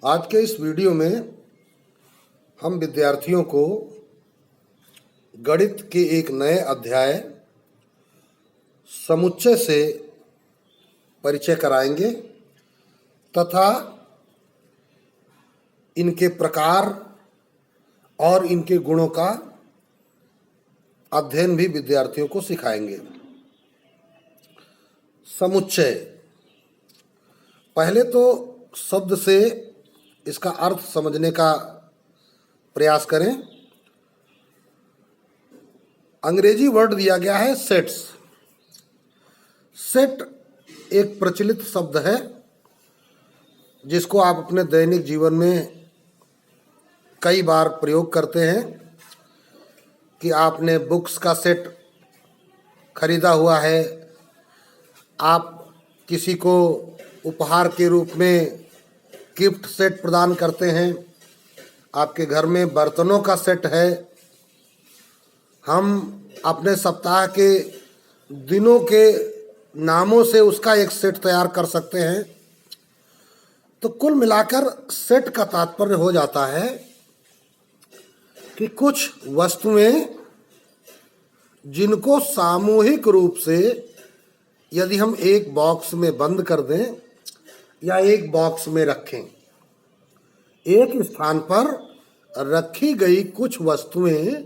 आज के इस वीडियो में हम विद्यार्थियों को गणित के एक नए अध्याय समुच्चय से परिचय कराएंगे तथा इनके प्रकार और इनके गुणों का अध्ययन भी विद्यार्थियों को सिखाएंगे। समुच्चय, पहले तो शब्द से इसका अर्थ समझने का प्रयास करें। अंग्रेजी वर्ड दिया गया है सेट्स। सेट एक प्रचलित शब्द है जिसको आप अपने दैनिक जीवन में कई बार प्रयोग करते हैं कि आपने बुक्स का सेट खरीदा हुआ है, आप किसी को उपहार के रूप में गिफ्ट सेट प्रदान करते हैं, आपके घर में बर्तनों का सेट है। हम अपने सप्ताह के दिनों के नामों से उसका एक सेट तैयार कर सकते हैं। तो कुल मिलाकर सेट का तात्पर्य हो जाता है कि कुछ वस्तुएं जिनको सामूहिक रूप से यदि हम एक बॉक्स में बंद कर दें या एक बॉक्स में रखें, एक स्थान पर रखी गई कुछ वस्तुएं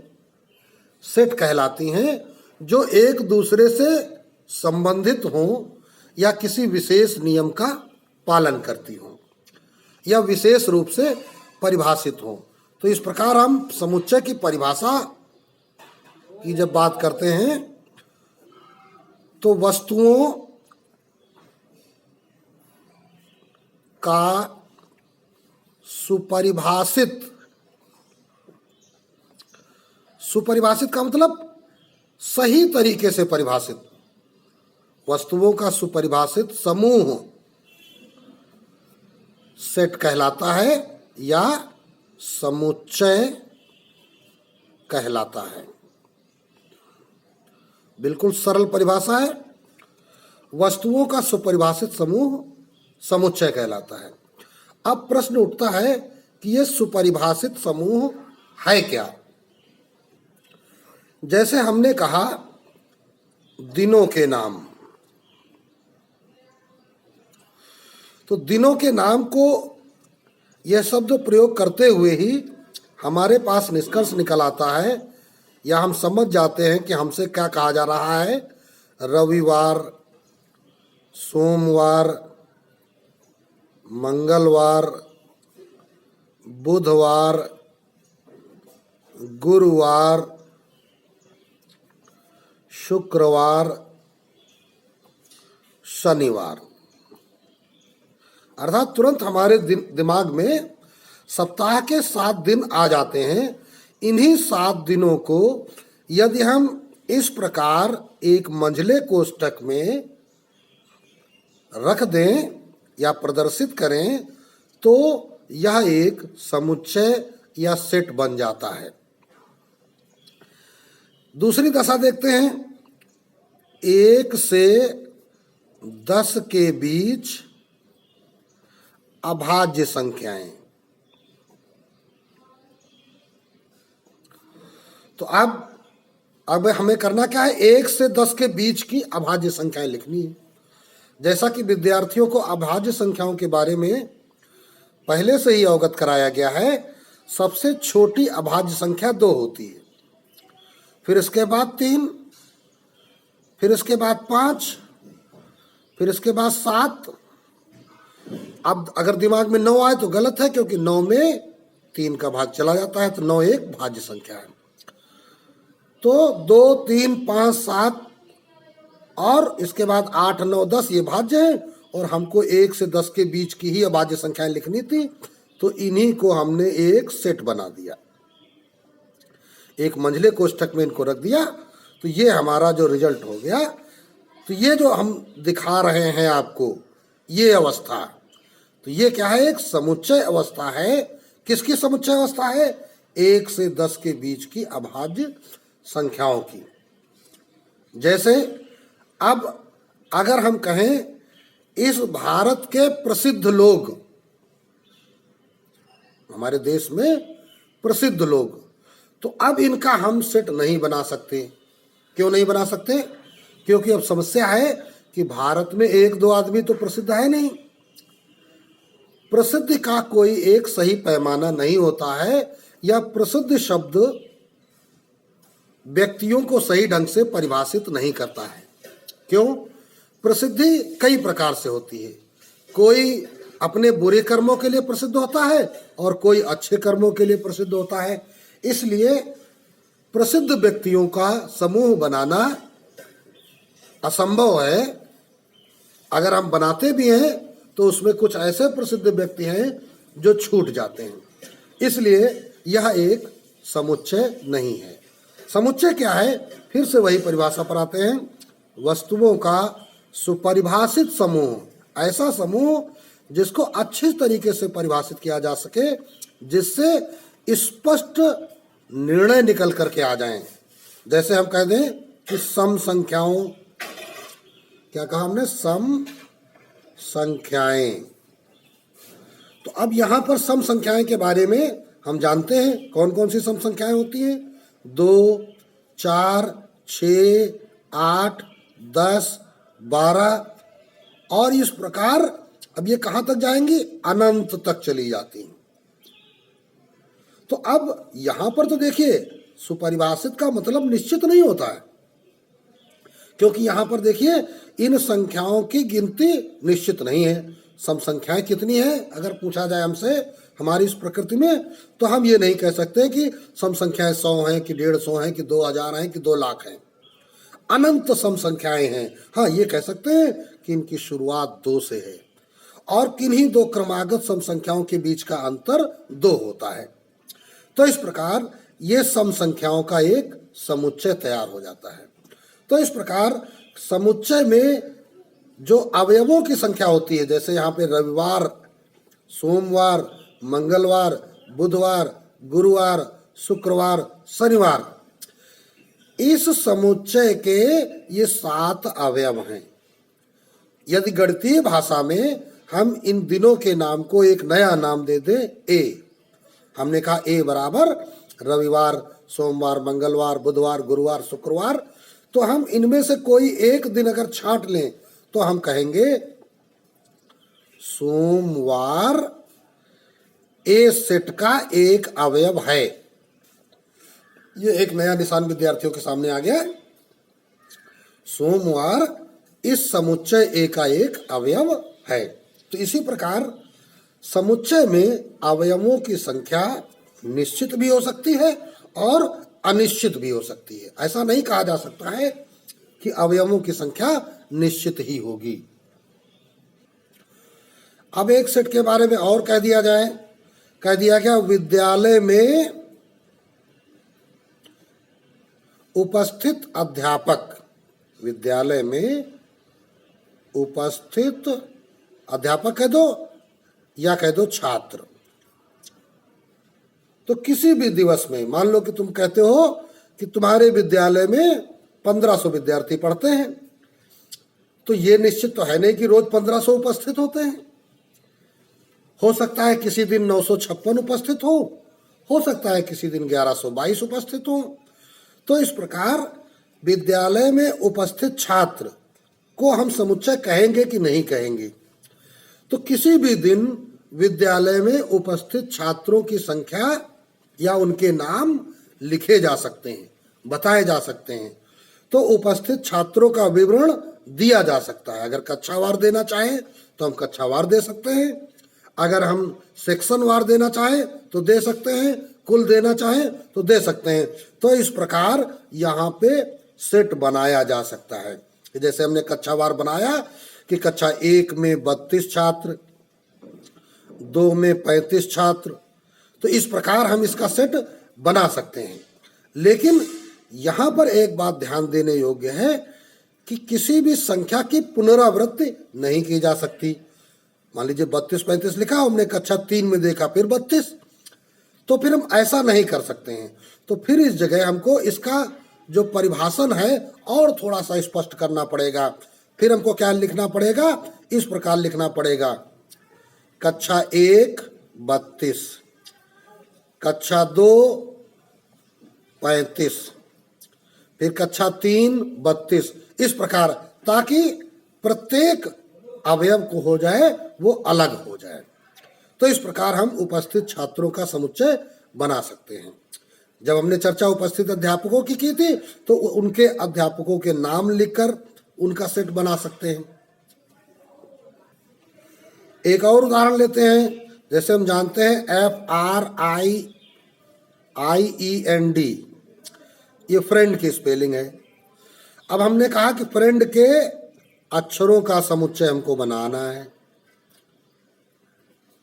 सेट कहलाती हैं जो एक दूसरे से संबंधित हों या किसी विशेष नियम का पालन करती हों या विशेष रूप से परिभाषित हों। तो इस प्रकार हम समुच्चय की परिभाषा की जब बात करते हैं तो वस्तुओं का सुपरिभाषित का मतलब सही तरीके से परिभाषित, वस्तुओं का सुपरिभाषित समूह सेट कहलाता है या समुच्चय कहलाता है। बिल्कुल सरल परिभाषा है। वस्तुओं का सुपरिभाषित समूह समुच्चय कहलाता है। अब प्रश्न उठता है कि यह सुपरिभाषित समूह है क्या। जैसे हमने कहा दिनों के नाम, तो दिनों के नाम को यह शब्द प्रयोग करते हुए ही हमारे पास निष्कर्ष निकल आता है या हम समझ जाते हैं कि हमसे क्या कहा जा रहा है। रविवार, सोमवार, मंगलवार, बुधवार, गुरुवार, शुक्रवार, शनिवार। अर्थात तुरंत हमारे दिमाग में सप्ताह के 7 दिन आ जाते हैं। इन्हीं 7 दिनों को यदि हम इस प्रकार एक मंझले कोष्ठक में रख दें या प्रदर्शित करें तो यह एक समुच्चय या सेट बन जाता है। दूसरी दशा देखते हैं। 1 से 10 के बीच अभाज्य संख्याएं। तो अब हमें करना क्या है, 1 से 10 के बीच की अभाज्य संख्याएं लिखनी है। जैसा कि विद्यार्थियों को अभाज्य संख्याओं के बारे में पहले से ही अवगत कराया गया है। सबसे छोटी अभाज्य संख्या 2 होती है, फिर इसके बाद 3, फिर इसके बाद 5, फिर इसके बाद 7। अब अगर दिमाग में 9 आए तो गलत है, क्योंकि 9 में 3 का भाग चला जाता है, तो 9 एक भाज्य संख्या है। तो 2, 3, 5, 7 और इसके बाद 8, 9, 10 ये भाज्य है और हमको 1 से 10 के बीच की ही अभाज्य संख्याएं लिखनी थी। तो इन्हीं को हमने एक सेट बना दिया, एक मंझले कोष्ठक में इनको रख दिया। तो ये हमारा जो रिजल्ट हो गया। तो ये जो हम दिखा रहे हैं आपको, ये अवस्था, तो ये क्या है, एक समुच्चय अवस्था है। किसकी समुच्चय अवस्था है? 1 से 10 के बीच की अभाज्य संख्याओं की। जैसे अब अगर हम कहें इस भारत के प्रसिद्ध लोग, हमारे देश में प्रसिद्ध लोग। तो अब इनका हम सेट नहीं बना सकते। क्यों नहीं बना सकते? क्योंकि अब समस्या है कि भारत में एक दो आदमी तो प्रसिद्ध है नहीं। प्रसिद्धि का कोई एक सही पैमाना नहीं होता है, या प्रसिद्ध शब्द व्यक्तियों को सही ढंग से परिभाषित नहीं करता है। क्यों? प्रसिद्धि कई प्रकार से होती है। कोई अपने बुरे कर्मों के लिए प्रसिद्ध होता है और कोई अच्छे कर्मों के लिए प्रसिद्ध होता है। इसलिए प्रसिद्ध व्यक्तियों का समूह बनाना असंभव है। अगर हम बनाते भी हैं तो उसमें कुछ ऐसे प्रसिद्ध व्यक्ति हैं जो छूट जाते हैं। इसलिए यह एक समुच्चय नहीं है। समुच्चय क्या है? फिर से वही परिभाषा पर आते हैं। वस्तुओं का सुपरिभाषित समूह, ऐसा समूह जिसको अच्छे तरीके से परिभाषित किया जा सके, जिससे स्पष्ट निर्णय निकल करके आ जाएं। जैसे हम कह दें कि सम संख्याओं, क्या कहा हमने? सम संख्याएं। तो अब यहां पर सम संख्याएं के बारे में हम जानते हैं कौन कौन सी सम संख्याएं होती हैं। 2, 4, 6, 8, 10, 12 और इस प्रकार अब ये कहां तक जाएंगी? अनंत तक चली जाती हैं। तो अब यहां पर तो देखिए, सुपरिभाषित का मतलब निश्चित नहीं होता है, क्योंकि यहां पर देखिए इन संख्याओं की गिनती निश्चित नहीं है। सम संख्याएं कितनी है अगर पूछा जाए हमसे हमारी इस प्रकृति में, तो हम ये नहीं कह सकते कि सम संख्याएं 100 हैं कि 150 हैं कि 2000 हैं कि 2 लाख हैं। अनंत सम संख्याएं हैं। हाँ, ये कह सकते हैं कि इनकी शुरुआत 2 से है और किन्हीं 2 क्रमागत सम संख्याओं के बीच का अंतर 2 होता है। तो इस प्रकार ये सम संख्याओं का एक समुच्चय तैयार हो जाता है। तो इस प्रकार समुच्चय में जो अवयवों की संख्या होती है, जैसे यहाँ पे रविवार, सोमवार, मंगलवार, बुधवार, गुरुवार, शुक्रवार, शनिवार, इस समुच्चय के ये 7 अवयव हैं। यदि गणितीय भाषा में हम इन दिनों के नाम को एक नया नाम दे दें ए, हमने कहा ए बराबर रविवार, सोमवार, मंगलवार, बुधवार, गुरुवार, शुक्रवार, तो हम इनमें से कोई एक दिन अगर छांट लें तो हम कहेंगे सोमवार ए सेट का एक अवयव है। ये एक नया निशान विद्यार्थियों के सामने आ गया। सोमवार इस समुच्चय ए का एक अवयव है। तो इसी प्रकार समुच्चय में अवयवों की संख्या निश्चित भी हो सकती है और अनिश्चित भी हो सकती है। ऐसा नहीं कहा जा सकता है कि अवयवों की संख्या निश्चित ही होगी। अब एक सेट के बारे में और कह दिया जाए। कह दिया गया विद्यालय में उपस्थित अध्यापक, विद्यालय में उपस्थित अध्यापक कह दो या कह दो छात्र। तो किसी भी दिवस में मान लो कि तुम कहते हो कि तुम्हारे विद्यालय में 1500 विद्यार्थी पढ़ते हैं, तो ये निश्चित तो है नहीं कि रोज 1500 उपस्थित होते हैं। हो सकता है किसी दिन 956 उपस्थित हो सकता है किसी दिन 1122 उपस्थित हो। तो इस प्रकार विद्यालय में उपस्थित छात्र को हम समुच्चय कहेंगे कि नहीं कहेंगे? तो किसी भी दिन विद्यालय में उपस्थित छात्रों की संख्या या उनके नाम लिखे जा सकते हैं, बताए जा सकते हैं। तो उपस्थित छात्रों का विवरण दिया जा सकता है। अगर कक्षावार देना चाहें तो हम कक्षावार दे सकते हैं, अगर हम सेक्शन वार देना चाहें तो दे सकते हैं, कुल देना चाहें तो दे सकते हैं। तो इस प्रकार यहाँ पे सेट बनाया जा सकता है। जैसे हमने कक्षावार बनाया कि कक्षा 1 में 32 छात्र, 2 में 35 छात्र, तो इस प्रकार हम इसका सेट बना सकते हैं। लेकिन यहाँ पर एक बात ध्यान देने योग्य है कि किसी भी संख्या की पुनरावृत्ति नहीं की जा सकती। मान लीजिए 32-35 लिखा, हमने कक्षा 3 में देखा फिर 32, तो फिर हम ऐसा नहीं कर सकते हैं। तो फिर इस जगह हमको इसका जो परिभाषण है और थोड़ा सा स्पष्ट करना पड़ेगा। फिर हमको क्या लिखना पड़ेगा? इस प्रकार लिखना पड़ेगा, कक्षा 1 32, कक्षा 2 35, फिर कक्षा 3 32, इस प्रकार, ताकि प्रत्येक अवयव को हो जाए वो अलग हो जाए। तो इस प्रकार हम उपस्थित छात्रों का समुच्चय बना सकते हैं। जब हमने चर्चा उपस्थित अध्यापकों की थी तो उनके अध्यापकों के नाम लिखकर उनका सेट बना सकते हैं। एक और उदाहरण लेते हैं। जैसे हम जानते हैं FRIEND, ये फ्रेंड की स्पेलिंग है। अब हमने कहा कि फ्रेंड के अक्षरों का समुच्चय हमको बनाना है,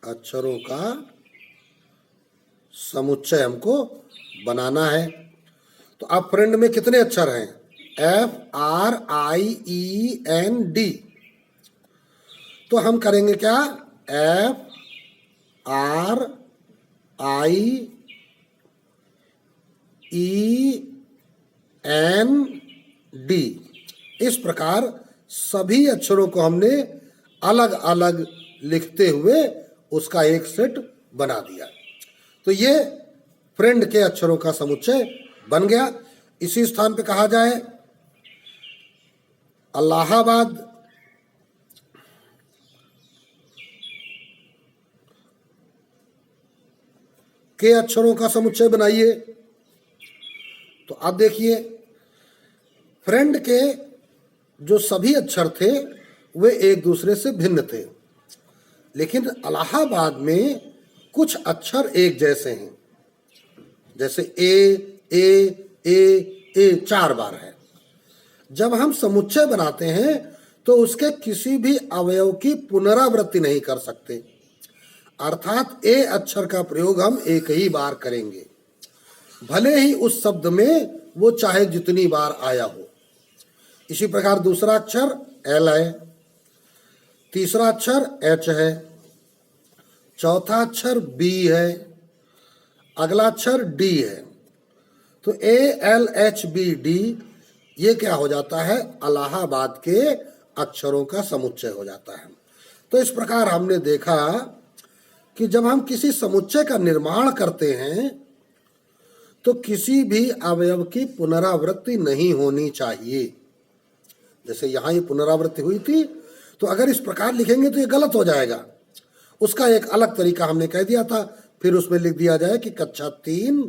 अक्षरों का समुच्चय हमको बनाना है। तो अब फ्रेंड में कितने अक्षर हैं? FRIEND। तो हम करेंगे क्या? FRIEND। इस प्रकार सभी अक्षरों को हमने अलग अलग लिखते हुए उसका एक सेट बना दिया। तो ये फ्रेंड के अक्षरों का समुच्चय बन गया। इसी स्थान पे कहा जाए इलाहाबाद के अक्षरों का समुच्चय बनाइए। तो अब देखिए, फ्रेंड के जो सभी अक्षर थे वे एक दूसरे से भिन्न थे, लेकिन इलाहाबाद में कुछ अक्षर एक जैसे हैं। जैसे ए 4 बार है। जब हम समुच्चय बनाते हैं तो उसके किसी भी अवयव की पुनरावृत्ति नहीं कर सकते, अर्थात ए अक्षर का प्रयोग हम एक ही बार करेंगे, भले ही उस शब्द में वो चाहे जितनी बार आया हो। इसी प्रकार दूसरा अक्षर एल है, तीसरा अक्षर एच है, चौथा अक्षर बी है, अगला अक्षर डी है। तो ALHBD ये क्या हो जाता है? इलाहाबाद के अक्षरों का समुच्चय हो जाता है। तो इस प्रकार हमने देखा कि जब हम किसी समुच्चय का निर्माण करते हैं तो किसी भी अवयव की पुनरावृत्ति नहीं होनी चाहिए। जैसे यहाँ ये पुनरावृत्ति हुई थी, तो अगर इस प्रकार लिखेंगे तो ये गलत हो जाएगा। उसका एक अलग तरीका हमने कह दिया था, फिर उसमें लिख दिया जाए कि कक्षा 3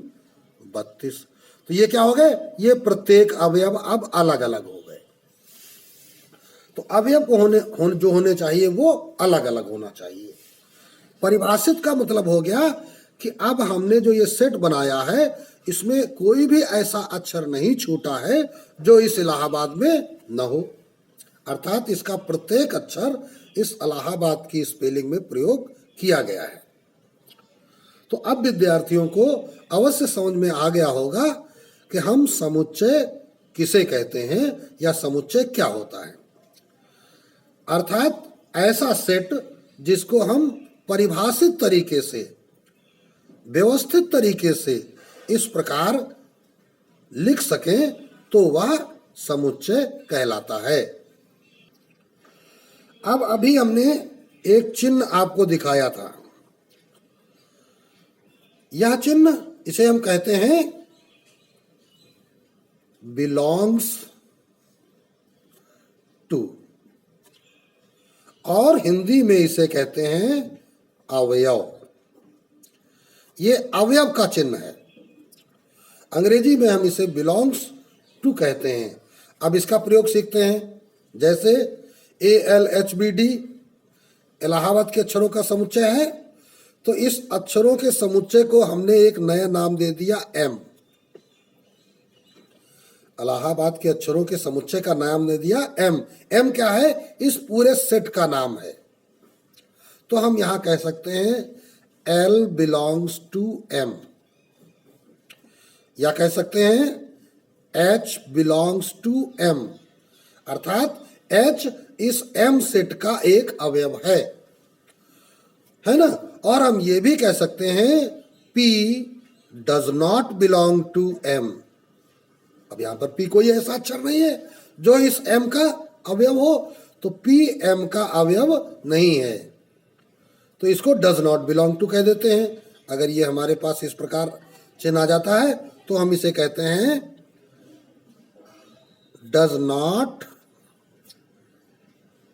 32। तो ये क्या हो गए? ये प्रत्येक अवयव अब अलग अलग हो गए। तो अवयव को जो होने चाहिए वो अलग अलग होना चाहिए। परिभाषित का मतलब हो गया कि अब हमने जो ये सेट बनाया है इसमें कोई भी ऐसा अक्षर नहीं छूटा है जो इस इलाहाबाद में न हो, अर्थात इसका प्रत्येक अक्षर इस इलाहाबाद की स्पेलिंग में प्रयोग किया गया है। तो अब विद्यार्थियों को अवश्य समझ में आ गया होगा कि हम समुच्चय किसे कहते हैं या समुच्चय क्या होता है। अर्थात ऐसा सेट जिसको हम परिभाषित तरीके से, व्यवस्थित तरीके से इस प्रकार लिख सकें तो वह समुच्चय कहलाता है। अब अभी हमने एक चिन्ह आपको दिखाया था। यह चिन्ह, इसे हम कहते हैं बिलोंग्स टू, और हिंदी में इसे कहते हैं अवयव। ये अवयव का चिन्ह है। अंग्रेजी में हम इसे बिलोंग्स टू कहते हैं। अब इसका प्रयोग सीखते हैं। जैसे ALHBD इलाहाबाद के अक्षरों का समुच्चय है, तो इस अक्षरों के समुच्चय को हमने एक नया नाम दे दिया M। इलाहाबाद के अक्षरों के समुच्चय का नाम दे दिया M। M क्या है? इस पूरे सेट का नाम है। तो हम यहां कह सकते हैं L belongs to M, या कह सकते हैं H belongs to M, अर्थात H इस M सेट का एक अवयव है ना। और हम ये भी कह सकते हैं P does not belong to M। अब यहां पर P कोई ऐसा अक्षर नहीं है जो इस M का अवयव हो, तो P M का अवयव नहीं है, तो इसको डज नॉट बिलोंग टू कह देते हैं। अगर ये हमारे पास इस प्रकार चिन्ह आ जाता है तो हम इसे कहते हैं डज नॉट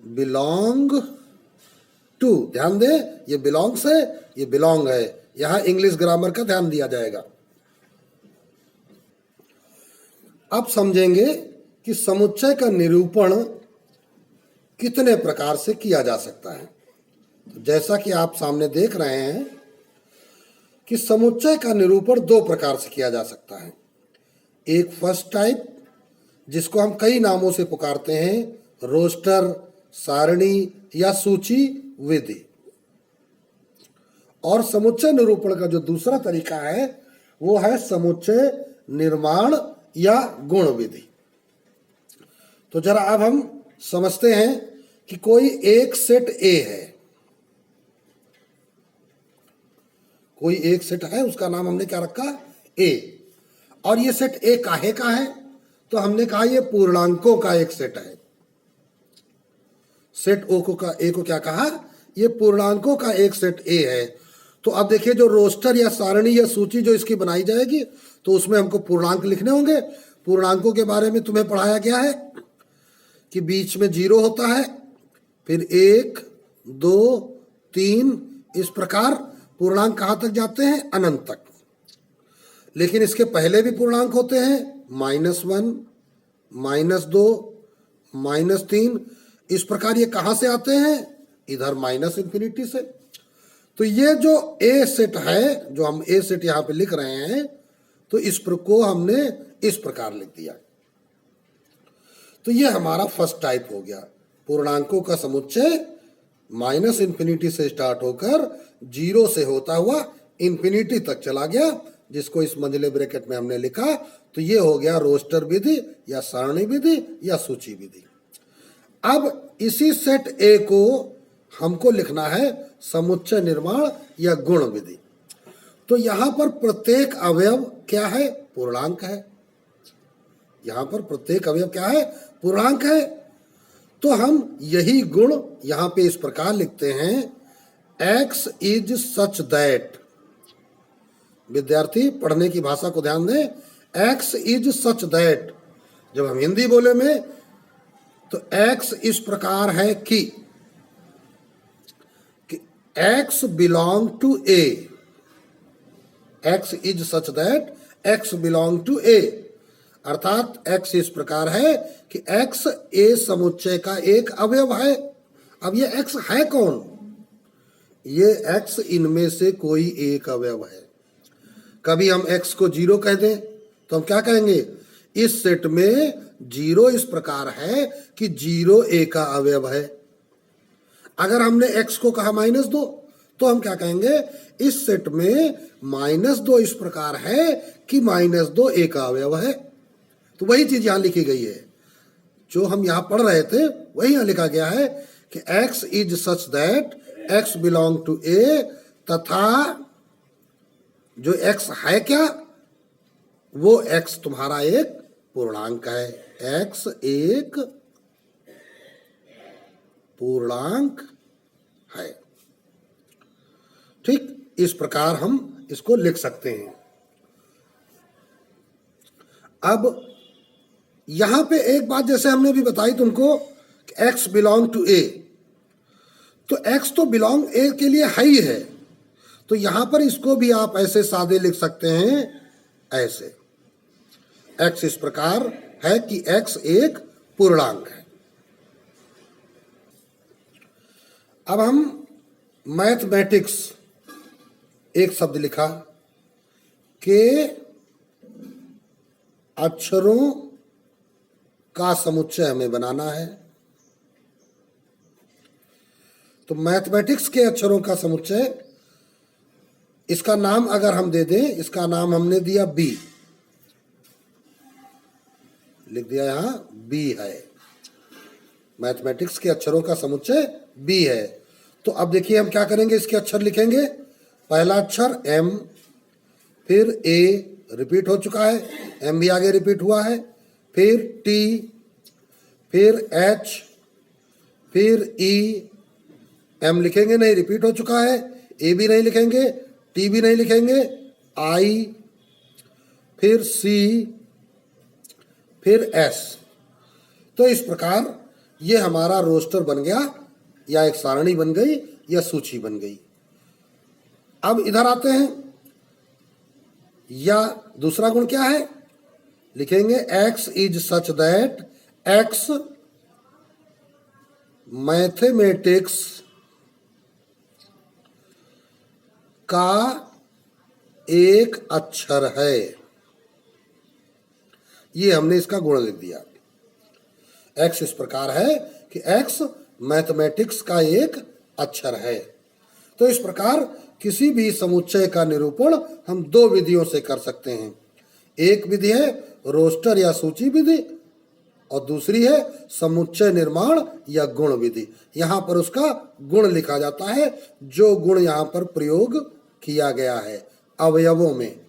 बिलोंग टू। ध्यान दे, ये बिलोंग्स है, ये बिलोंग है। यहां इंग्लिश ग्रामर का ध्यान दिया जाएगा। अब समझेंगे कि समुच्चय का निरूपण कितने प्रकार से किया जा सकता है। तो जैसा कि आप सामने देख रहे हैं कि समुच्चय का निरूपण दो प्रकार से किया जा सकता है। एक फर्स्ट टाइप, जिसको हम कई नामों से पुकारते हैं, रोस्टर, सारणी या सूची विधि। और समुच्चय निरूपण का जो दूसरा तरीका है वो है समुच्चय निर्माण या गुण विधि। तो जरा अब हम समझते हैं कि कोई एक सेट ए है, कोई एक सेट है, उसका नाम हमने क्या रखा, ए। और ये सेट ए काहे का है, तो हमने कहा ये पूर्णांकों का एक सेट है। सेट ए को क्या कहा, ये पूर्णांकों का एक सेट ए है। तो अब देखिए, जो रोस्टर या सारणी या सूची जो इसकी बनाई जाएगी तो उसमें हमको पूर्णांक लिखने होंगे। पूर्णांकों के बारे में तुम्हें पढ़ाया गया है कि बीच में 0 होता है, फिर 1, 2, 3, इस प्रकार पूर्णांक कहाँ तक जाते हैं, अनंत तक। लेकिन इसके पहले भी पूर्णांक होते हैं, -1, -2, -3, इस प्रकार ये कहाँ से आते हैं, इधर -∞ से। तो ये जो ए सेट है, जो हम ए सेट यहाँ पे लिख रहे हैं, तो इस को हमने इस प्रकार लिख दिया। तो ये हमारा फर्स्ट टाइप हो गया, पूर्णांकों का समुच्चय -∞ से स्टार्ट होकर 0 से होता हुआ इन्फिनिटी तक चला गया, जिसको इस मंझले ब्रैकेट में हमने लिखा। तो ये हो गया रोस्टर विधि या सारणी विधि या सूची विधि। अब इसी सेट ए को हमको लिखना है समुच्चय निर्माण या गुण विधि। तो यहां पर प्रत्येक अवयव क्या है, पूर्णांक है। यहां पर प्रत्येक अवयव क्या है, पूर्णांक है। तो हम यही गुण यहां पे इस प्रकार लिखते हैं, x इज सच दैट। विद्यार्थी पढ़ने की भाषा को ध्यान दें, x इज सच दैट। जब हम हिंदी बोले में तो x इस प्रकार है कि x belong to A. x is such that x belong to A, अर्थात x इस प्रकार है कि x ए समुच्चय का एक अवयव है। अब ये x है कौन, ये x इनमें से कोई एक अवयव है। कभी हम x को 0 कह दें तो हम क्या कहेंगे, इस सेट में 0 इस प्रकार है कि 0 ए का अवयव है। अगर हमने x को कहा -2 तो हम क्या कहेंगे, इस सेट में -2 इस प्रकार है कि -2 ए का अवयव है। तो वही चीज यहां लिखी गई है, जो हम यहां पढ़ रहे थे वही यहां लिखा गया है कि x is such that x belong to A, तथा जो x है क्या, वो x तुम्हारा एक पूर्णांक है। x एक पूर्णांक है। ठीक, इस प्रकार हम इसको लिख सकते हैं। अब यहां पे एक बात जैसे हमने भी बताई तुमको कि x बिलोंग टू ए, तो x तो बिलोंग ए के लिए है ही है। तो यहां पर इसको भी आप ऐसे सादे लिख सकते हैं, ऐसे x इस प्रकार है कि x एक पूर्णांक है। अब हम मैथमेटिक्स एक शब्द लिखा के अक्षरों का समुच्चय हमें बनाना है। तो मैथमेटिक्स के अक्षरों का समुच्चय, इसका नाम अगर हम दे दें, इसका नाम हमने दिया b, लिख दिया यहां b है। मैथमेटिक्स के अक्षरों का समुच्चय b है। तो अब देखिए हम क्या करेंगे, इसके अक्षर लिखेंगे। पहला अक्षर m, फिर a रिपीट हो चुका है, m भी आगे रिपीट हुआ है, फिर t, फिर h, फिर e, m लिखेंगे नहीं, रिपीट हो चुका है, a भी नहीं लिखेंगे, टी भी नहीं लिखेंगे, आई, फिर सी, फिर एस। तो इस प्रकार ये हमारा रोस्टर बन गया, या एक सारणी बन गई, या सूची बन गई। अब इधर आते हैं, या दूसरा गुण क्या है, लिखेंगे x is such that x mathematics का एक अक्षर है। ये हमने इसका गुण लिख दिया। x इस प्रकार है कि x मैथमेटिक्स का एक अक्षर है। तो इस प्रकार किसी भी समुच्चय का निरूपण हम दो विधियों से कर सकते हैं। एक विधि है रोस्टर या सूची विधि, और दूसरी है समुच्चय निर्माण या गुण विधि। यहाँ पर उसका गुण लिखा जाता है, जो गुण यहाँ पर प्रयोग किया गया है अवयवों में।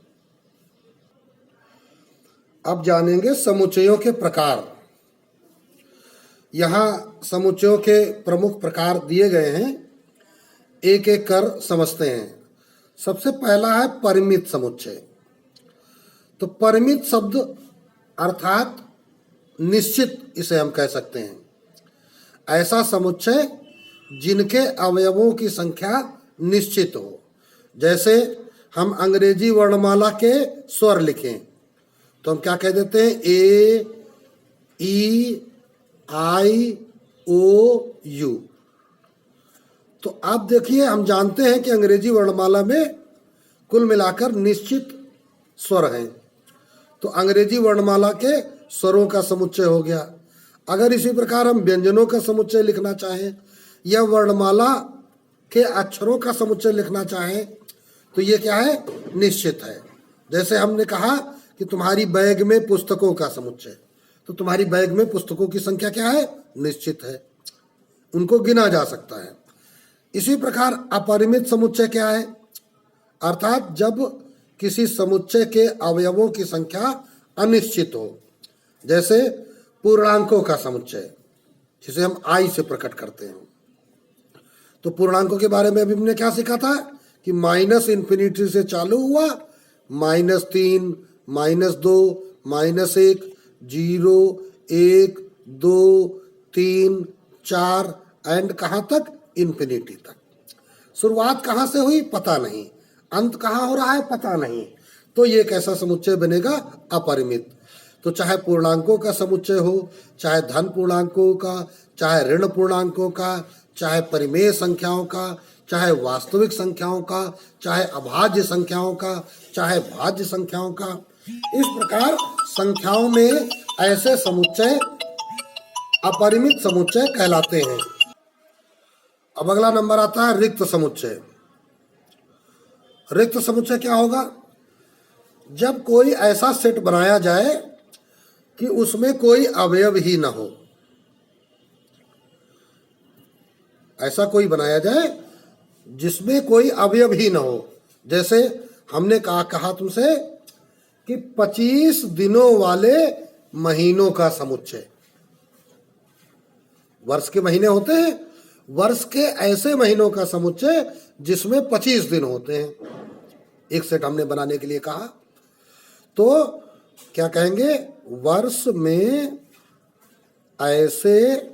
अब जानेंगे समुच्चयों के प्रकार। यहाँ समुच्चयों के प्रमुख प्रकार दिए गए हैं, एक एक कर समझते हैं। सबसे पहला है परिमित समुच्चय। तो परिमित शब्द अर्थात निश्चित, इसे हम कह सकते हैं। ऐसा समुच्चय जिनके अवयवों की संख्या निश्चित हो। जैसे हम अंग्रेजी वर्णमाला के स्वर लिखें तो हम क्या कह देते हैं, ए, ई, आई, ओ, यू। तो आप देखिए, हम जानते हैं कि अंग्रेजी वर्णमाला में कुल मिलाकर निश्चित स्वर हैं। तो अंग्रेजी वर्णमाला के स्वरों का समुच्चय हो गया। अगर इसी प्रकार हम व्यंजनों का समुच्चय लिखना चाहें या वर्णमाला के अक्षरों का समुच्चय लिखना चाहें तो ये क्या है, निश्चित है। जैसे हमने कहा कि तुम्हारी बैग में पुस्तकों का समुच्चय, तो तुम्हारी बैग में पुस्तकों की संख्या क्या है, निश्चित है, उनको गिना जा सकता है। इसी प्रकार अपरिमित समुच्चय क्या है, अर्थात जब किसी समुच्चय के अवयवों की संख्या अनिश्चित हो। जैसे पूर्णांकों का समुच्चय, जिसे हम आई से प्रकट करते हैं। तो पूर्णांकों के बारे में अभी हमने क्या सीखा था कि माइनस इन्फिनिटी से चालू हुआ, -3, -2, -1, 0, 1, 2, 3, 4 एंड कहाँ तक, इन्फिनिटी तक। शुरुआत कहाँ से हुई पता नहीं, अंत कहाँ हो रहा है पता नहीं। तो ये कैसा समुच्चय बनेगा, अपरिमित। तो चाहे पूर्णांकों का समुच्चय हो, चाहे धन पूर्णांकों का, चाहे ऋण पूर्णांकों का, चाहे परिमेय संख्याओं का, चाहे वास्तविक संख्याओं का, चाहे अभाज्य संख्याओं का, चाहे भाज्य संख्याओं का, इस प्रकार संख्याओं में ऐसे समुच्चय अपरिमित समुच्चय कहलाते हैं। अब अगला नंबर आता है रिक्त समुच्चय। रिक्त समुच्चय क्या होगा, जब कोई ऐसा सेट बनाया जाए कि उसमें कोई अवयव ही ना हो। ऐसा कोई बनाया जाए जिसमें कोई अवयव ही ना हो। जैसे हमने कहा तुमसे कि 25 दिनों वाले महीनों का समुच्चय। वर्ष के महीने होते हैं, वर्ष के ऐसे महीनों का समुच्चय जिसमें 25 दिन होते हैं, एक सेट हमने बनाने के लिए कहा। तो क्या कहेंगे, वर्ष में ऐसे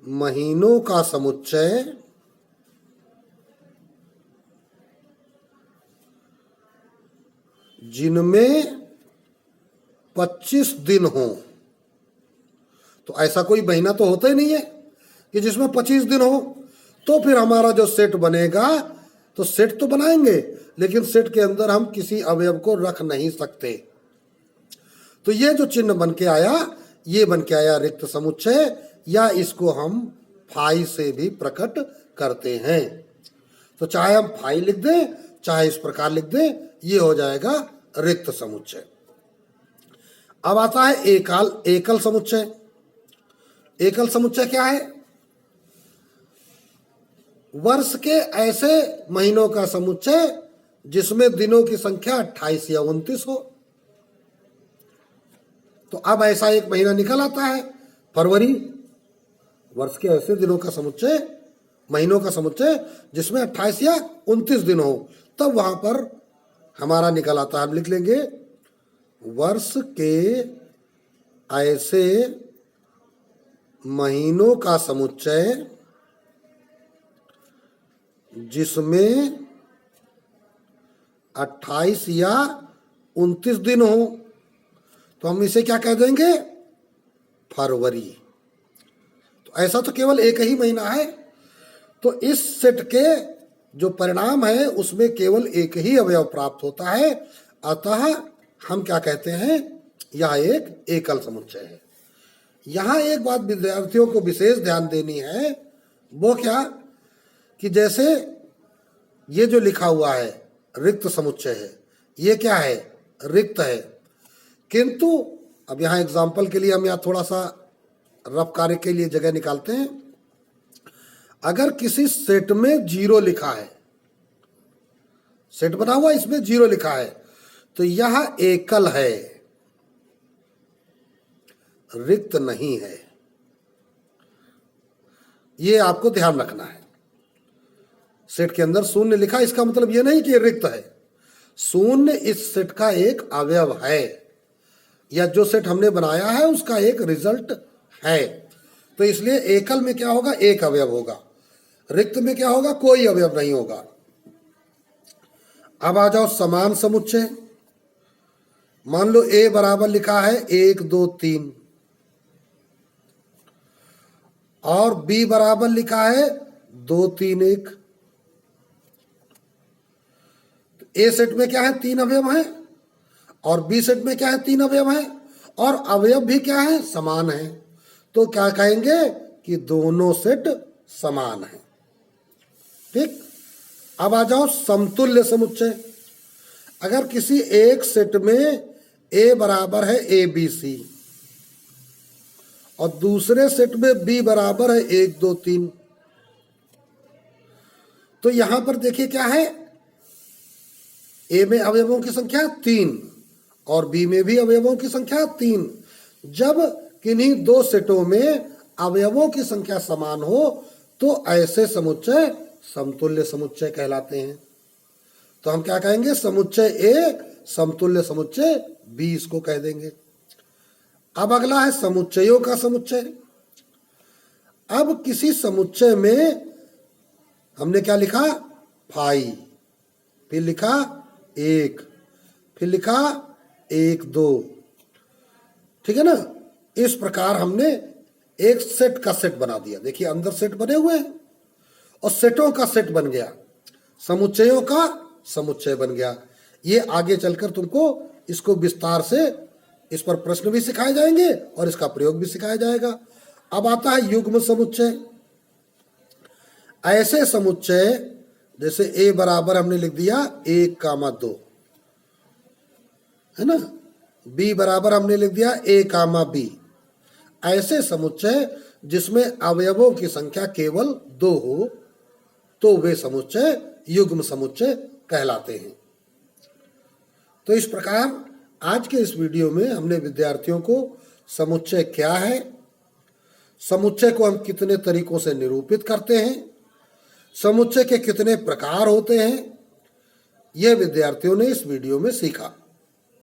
महीनों का समुच्चय जिनमें 25 दिन हो। तो ऐसा कोई महीना तो होता ही नहीं है कि जिसमें 25 दिन हो। तो फिर हमारा जो सेट बनेगा, तो सेट तो बनाएंगे लेकिन सेट के अंदर हम किसी अवयव को रख नहीं सकते। तो ये जो चिन्ह बन के आया, ये बन के आया रिक्त समुच्चय, या इसको हम फाई से भी प्रकट करते हैं। तो चाहे हम फाई लिख दें, चाहे इस प्रकार लिख दें, ये हो जाएगा रिक्त समुच्चय। अब आता है एकल समुच्चय। एकल समुच्चय क्या है, वर्ष के ऐसे महीनों का समुच्चय जिसमें दिनों की संख्या 28 या 29 हो। तो अब ऐसा एक महीना निकल आता है फरवरी, वर्ष के ऐसे दिनों का समुच्चय महीनों का समुच्चय जिसमें 28 या 29 दिन हो, तब वहां पर हमारा निकल आता है। हम लिख लेंगे वर्ष के ऐसे महीनों का समुच्चय जिसमें 28 या 29 दिन हो, तो हम इसे क्या कह देंगे? फरवरी। तो ऐसा तो केवल एक ही महीना है, तो इस सेट के जो परिणाम है उसमें केवल एक ही अवयव प्राप्त होता है, अतः हम क्या कहते हैं? यह एक एकल समुच्चय है। यहां एक बात विद्यार्थियों को विशेष ध्यान देनी है, वो क्या कि जैसे ये जो लिखा हुआ है रिक्त समुच्चय है, ये क्या है? रिक्त है। किंतु अब यहाँ एग्जाम्पल के लिए हम यहाँ थोड़ा सा रफ कार्य के लिए जगह निकालते हैं। अगर किसी सेट में 0 लिखा है, सेट बना हुआ इसमें 0 लिखा है, तो यह एकल है, रिक्त नहीं है। ये आपको ध्यान रखना है। सेट के अंदर 0 लिखा, इसका मतलब यह नहीं कि रिक्त है। 0 इस सेट का एक अवयव है, या जो सेट हमने बनाया है उसका एक रिजल्ट है। तो इसलिए एकल में क्या होगा? एक अवयव होगा। रिक्त में क्या होगा? कोई अवयव नहीं होगा। अब आ जाओ समान समुच्चय। मान लो ए बराबर लिखा है 1 2 3 और बी बराबर लिखा है 2 3 1। ए सेट में क्या है? 3 अवयव है, और बी सेट में क्या है? 3 अवयव है, और अवयव भी क्या है? समान है। तो क्या कहेंगे कि दोनों सेट समान है। ठीक। अब आ जाओ समतुल्य समुच्चय। अगर किसी एक सेट में ए बराबर है ए बी सी और दूसरे सेट में बी बराबर है 1 2 3, तो यहां पर देखिए क्या है? ए में अवयवों की संख्या 3 और बी में भी अवयवों की संख्या 3। जब किन्हीं दो सेटों में अवयवों की संख्या समान हो तो ऐसे समुच्चय समतुल्य समुच्चय कहलाते हैं। तो हम क्या कहेंगे? समुच्चय ए समतुल्य समुच्चय बी इसको कह देंगे। अब अगला है समुच्चयों का समुच्चय। अब किसी समुच्चय में हमने क्या लिखा? फाई, फिर लिखा 1, फिर लिखा 1 2, ठीक है ना? इस प्रकार हमने एक सेट का सेट बना दिया। देखिए अंदर सेट बने हुए हैं और सेटों का सेट बन गया, समुच्चयों का समुच्चय बन गया। ये आगे चलकर तुमको इसको विस्तार से इस पर प्रश्न भी सिखाए जाएंगे और इसका प्रयोग भी सिखाया जाएगा। अब आता है युग्म समुच्चय। ऐसे समुच्चय जैसे ए बराबर हमने लिख दिया 1 कामा 2, है ना? बी बराबर हमने लिख दिया ए कामा बी। ऐसे समुच्चय जिसमें अवयवों की संख्या केवल 2 हो तो वे समुच्चय युग्म समुच्चय कहलाते हैं। तो इस प्रकार आज के इस वीडियो में हमने विद्यार्थियों को समुच्चय क्या है, समुच्चय को हम कितने तरीकों से निरूपित करते हैं, समुच्चय के कितने प्रकार होते हैं, यह विद्यार्थियों ने इस वीडियो में सीखा।